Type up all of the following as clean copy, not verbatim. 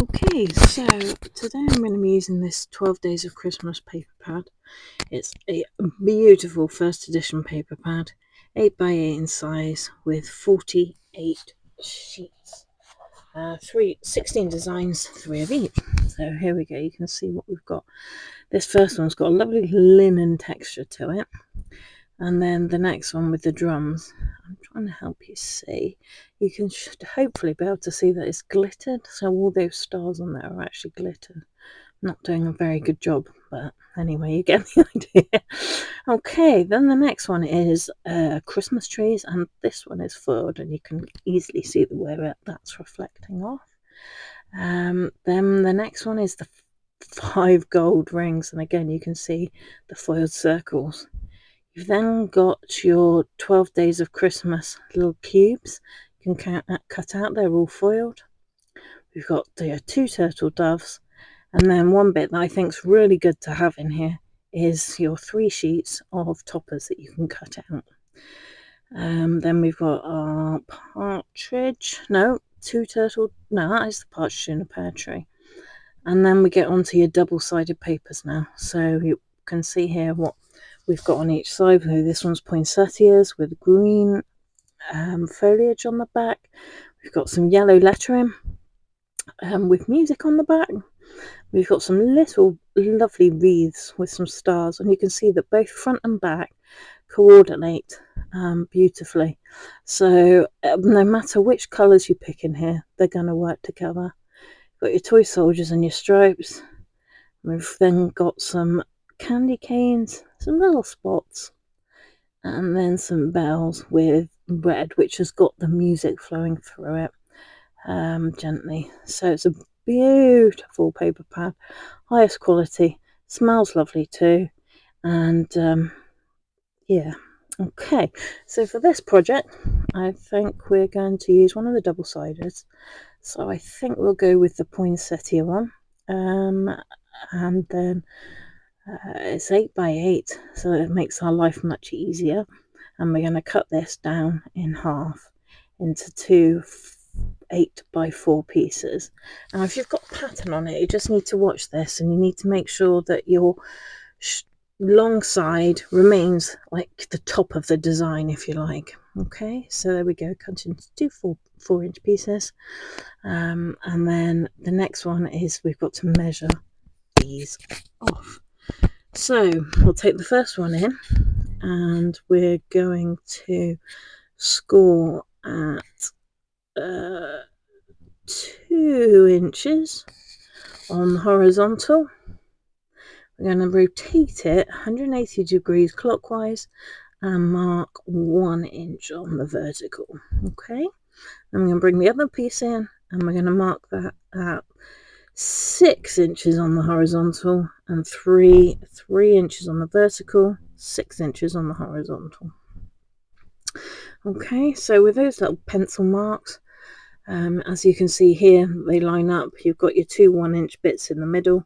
Okay, so today I'm going to be using this 12 Days of Christmas paper pad. It's a beautiful first edition paper pad, 8x8 in size with 48 sheets. 16 designs, 3 of each. So here we go, you can see what we've got. This first one's got a lovely linen texture to it. And then the next one with the drums, I'm trying to help you see. You can hopefully be able to see that it's glittered. So all those stars on there are actually glittered. Not doing a very good job, but anyway, you get the idea. Okay, then the next one is Christmas trees, and this one is foiled, and you can easily see where that's reflecting off. Then the next one is the 5 gold rings, and again you can see the foiled circles. You've then got your 12 Days of Christmas little cubes. You can cut out, they're all foiled. We've got the 2 turtle doves. And then one bit that I think is really good to have in here is your 3 sheets of toppers that you can cut out. Then we've got our partridge. No, 2 turtle. No, that is the partridge in a pear tree. And then we get onto your double-sided papers now. So you can see here what we've got on each side. So this one's poinsettias with green foliage on the back. We've got some yellow lettering with music on the back. We've got some little lovely wreaths with some stars, and you can see that both front and back coordinate beautifully. So no matter which colours you pick in here, they're going to work together. You've got your toy soldiers and your stripes. We've then got some candy canes, some little spots, and then some bells with red, which has got the music flowing through it gently. So it's a beautiful paper pad, highest quality, smells lovely too, and yeah. Okay, so for this project I think we're going to use one of the double-sideds, so I think we'll go with the poinsettia one, and then it's 8x8, so it makes our life much easier, and we're going to cut this down in half into 2 8x4 pieces. Now if you've got pattern on it, you just need to watch this, and you need to make sure that your long side remains like the top of the design, if you like. Okay, so there we go, cut into 2 4-inch pieces, and then the next one is we've got to measure these off. So we'll take the first one in, and we're going to score at 2 inches on the horizontal. We're going to rotate it 180 degrees clockwise and mark 1 inch on the vertical. Okay, then we're going to bring the other piece in, and we're going to mark that at 6 inches on the horizontal and 3 inches on the vertical, 6 inches on the horizontal. Okay, so with those little pencil marks, as you can see here, they line up. You've got your 2 1-inch bits in the middle,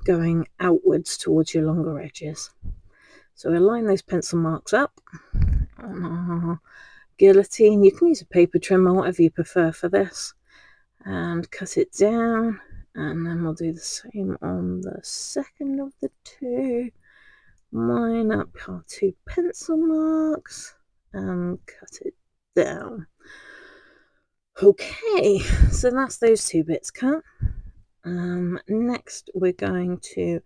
going outwards towards your longer edges. So we'll line those pencil marks up on our guillotine. You can use a paper trimmer, whatever you prefer for this, and cut it down, and then we'll do the same on the second of the 2. Line up our 2 pencil marks and cut it down. Okay, so that's those 2 bits cut. Next we're going to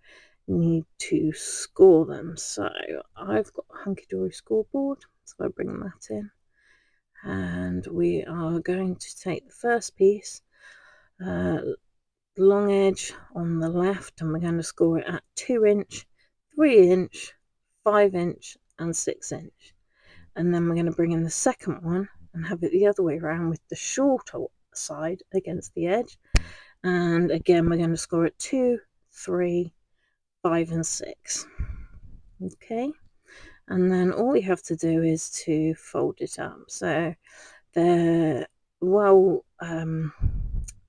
need to score them. So I've got a hunky-dory scoreboard, so I bring that in, and we are going to take the first piece, long edge on the left, and we're going to score it at 2 inch, 3 inch, 5 inch and 6 inch. And then we're going to bring in the second one and have it the other way around with the shorter side against the edge, and again we're going to score at 2, 3, 5 and 6. Okay, and then all we have to do is to fold it up, so they're well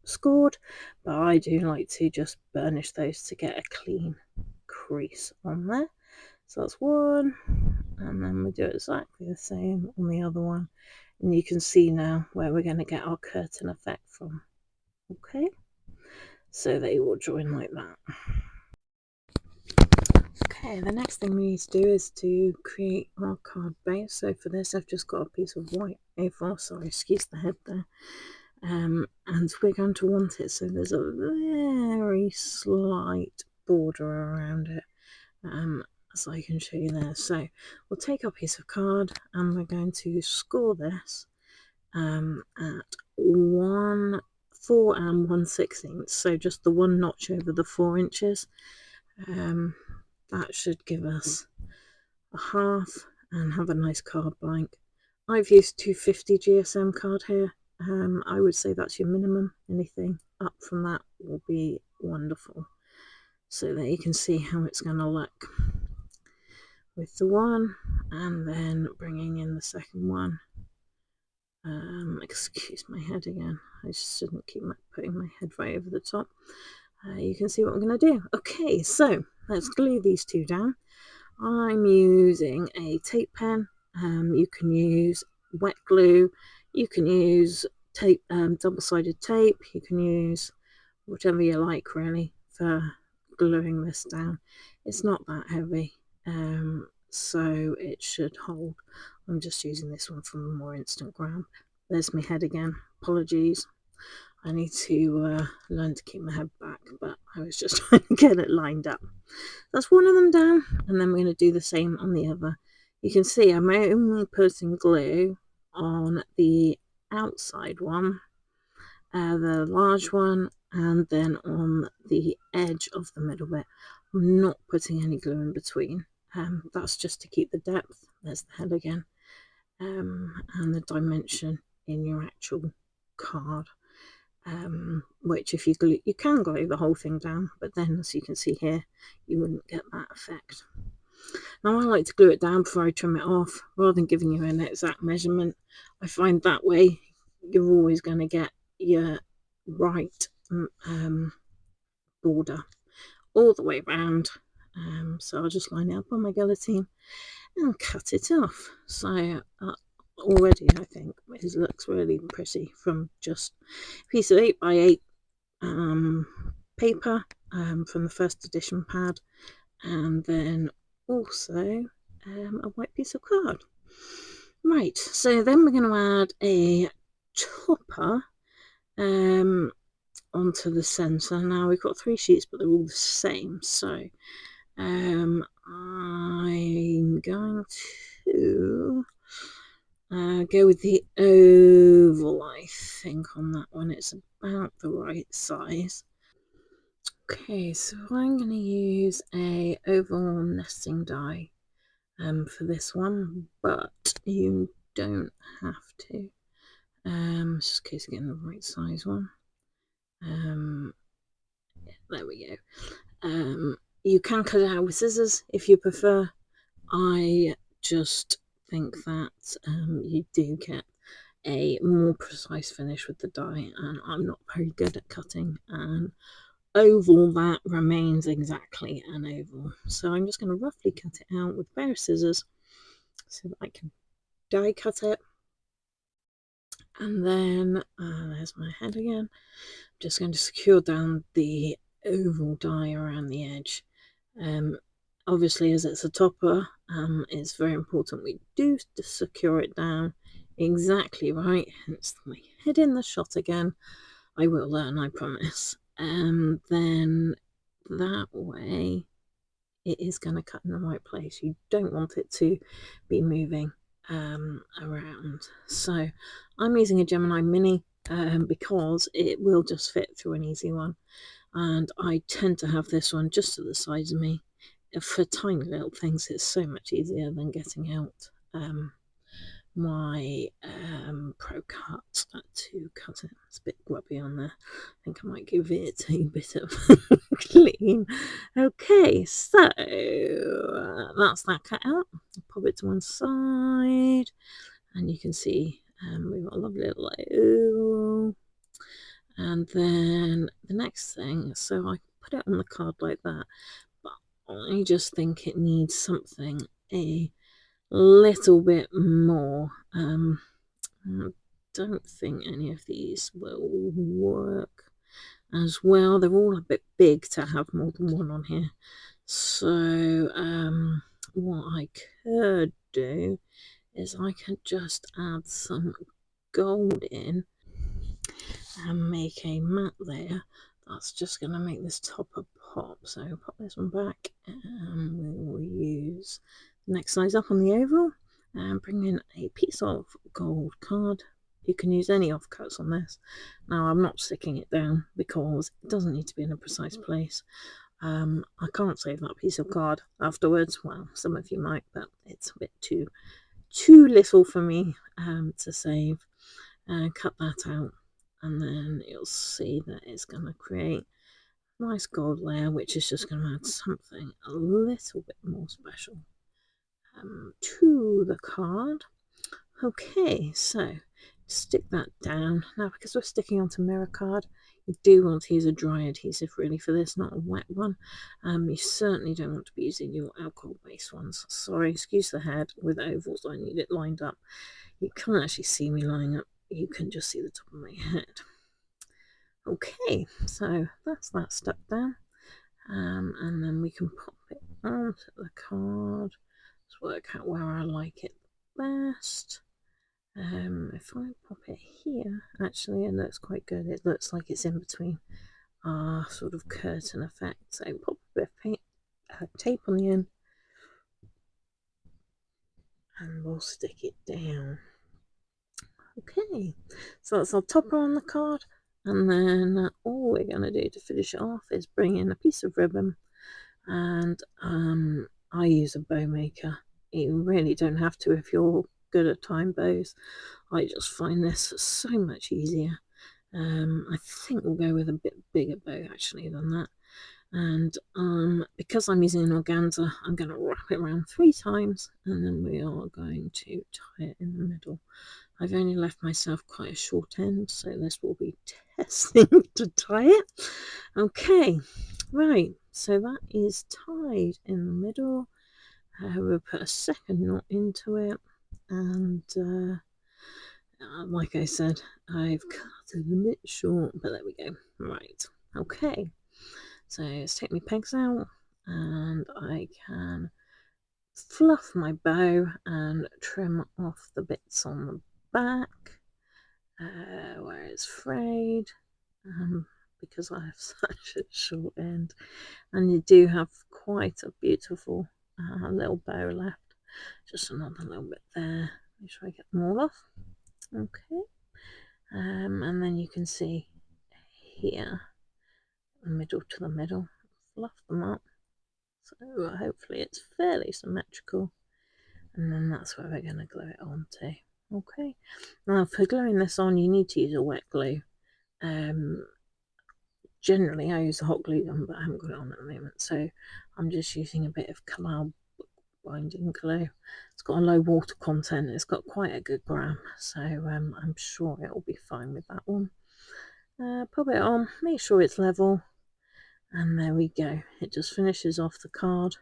scored, but I do like to just burnish those to get a clean crease on there. So that's one, and then we do exactly the same on the other one, and you can see now where we're going to get our curtain effect from. Okay, so they will join like that. Okay, the next thing we need to do is to create our card base. So for this, I've just got a piece of white A4, sorry, excuse the head there. And we're going to want it so there's a very slight border around it, as I can show you there. So we'll take our piece of card and we're going to score this at 4 1/16, so just the one notch over the 4 inches. That should give us a half and have a nice card blank. I've used 250 GSM card here. I would say that's your minimum. Anything up from that will be wonderful. So that you can see how it's going to look with the one, and then bringing in the second one. Excuse my head again. I shouldn't keep putting my head right over the top. You can see what I'm going to do. Okay, so let's glue these two down. I'm using a tape pen. You can use wet glue. You can use tape, double-sided tape. You can use whatever you like, really, for gluing this down. It's not that heavy, so it should hold. I'm just using this one from a more instant grab. There's my head again. Apologies. I need to learn to keep my head back, but I was just trying to get it lined up. That's one of them down, and then we're going to do the same on the other. You can see I'm only putting glue on the outside one, the large one, and then on the edge of the middle bit. I'm not putting any glue in between. That's just to keep the depth. There's the head again, and the dimension in your actual card. Which if you glue, you can glue the whole thing down, but then as you can see here, you wouldn't get that effect. Now I like to glue it down before I trim it off, rather than giving you an exact measurement. I find that way you're always going to get your right border all the way around. So I'll just line it up on my guillotine and cut it off. So already I think it looks really pretty from just a piece of 8x8 paper from the first edition pad, and then also a white piece of card. Right, so then we're going to add a topper onto the centre. Now we've got 3 sheets, but they're all the same. So I'm going to go with the oval, I think, on that one. It's about the right size. Okay, so I'm going to use a oval nesting die for this one, but you don't have to. Just in case I'm getting the right size one. There we go. You can cut it out with scissors if you prefer. I just think that you do get a more precise finish with the die, and I'm not very good at cutting an oval that remains exactly an oval. So I'm just going to roughly cut it out with a pair of scissors so that I can die cut it. And then there's my head again. I'm just going to secure down the oval die around the edge. Obviously, as it's a topper, it's very important we do secure it down exactly right. Hence my head in the shot again. I will learn, I promise. Then that way it is going to cut in the right place. You don't want it to be moving around. So I'm using a Gemini Mini because it will just fit through an easy one, and I tend to have this one just to the sides of me. For tiny little things, it's so much easier than getting out my Pro Cut to cut it. It's a bit grubby on there. I think I might give it a bit of clean. Okay, so that's that cut out. I'll pop it to one side, and you can see we've got a lovely little oval. And then the next thing, so I put it on the card like that, but I just think it needs something a little bit more. I don't think any of these will work. as well. They're all a bit big to have more than one on here. So what I could do is I could just add some gold in and make a mat there. That's just going to make this topper pop. So pop this one back and we will use the next size up on the oval and bring in a piece of gold card. You can use any offcuts on this. Now I'm not sticking it down because it doesn't need to be in a precise place. I can't save that piece of card afterwards. Well, some of you might, but it's a bit too little for me to save. Cut that out, and then you'll see that it's going to create a nice gold layer, which is just going to add something a little bit more special to the card. Okay, so stick that down. Now, because we're sticking onto mirror card, you do want to use a dry adhesive really for this, not a wet one. You certainly don't want to be using your alcohol-based ones. Sorry, excuse the head with ovals. I need it lined up. You can't actually see me lining up. You can just see the top of my head. Okay, so that's that stuck down. And then we can pop it onto the card. Let's work out where I like it best. If I pop it here, actually it looks quite good. It looks like it's in between our sort of curtain effect. So pop a bit of paint, tape on the end, and we'll stick it down. Okay, so that's our topper on the card, and then all we're going to do to finish it off is bring in a piece of ribbon, and I use a bow maker. You really don't have to if you're good at tying bows. I just find this so much easier. I think we'll go with a bit bigger bow actually than that. And because I'm using an organza, I'm going to wrap it around 3 times, and then we are going to tie it in the middle. I've only left myself quite a short end, so this will be testing to tie it. Okay, right, so that is tied in the middle. We'll put a second knot into it, and like I said, I've cut it a bit short, but there we go. Right, okay, so let's take my pegs out, and I can fluff my bow and trim off the bits on the back where it's frayed, because I have such a short end, and you do have quite a beautiful little bow left. Just another little bit there. Make sure I get them all off. Okay, and then you can see here, middle to the middle, fluff them up. So hopefully it's fairly symmetrical, and then that's where we're going to glue it onto. Okay, now for gluing this on, you need to use a wet glue. Generally I use a hot glue gun, but I haven't got it on at the moment, so I'm just using a bit of Kalal binding glue. It's got a low water content, it's got quite a good gram, so I'm sure it'll be fine with that one. Pop it on, make sure it's level, and there we go. It just finishes off the card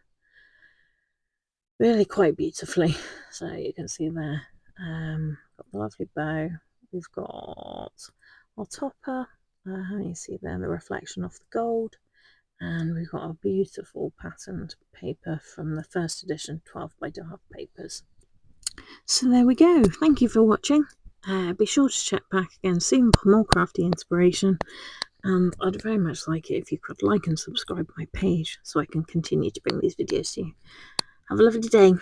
really quite beautifully. So you can see there, got the lovely bow, we've got our topper, you see there the reflection of the gold, and we've got a beautiful patterned paper from the first edition 12 by Drape papers. So there we go. Thank you for watching. Be sure to check back again soon for more crafty inspiration, and I'd very much like it if you could like and subscribe my page so I can continue to bring these videos to you. Have a lovely day.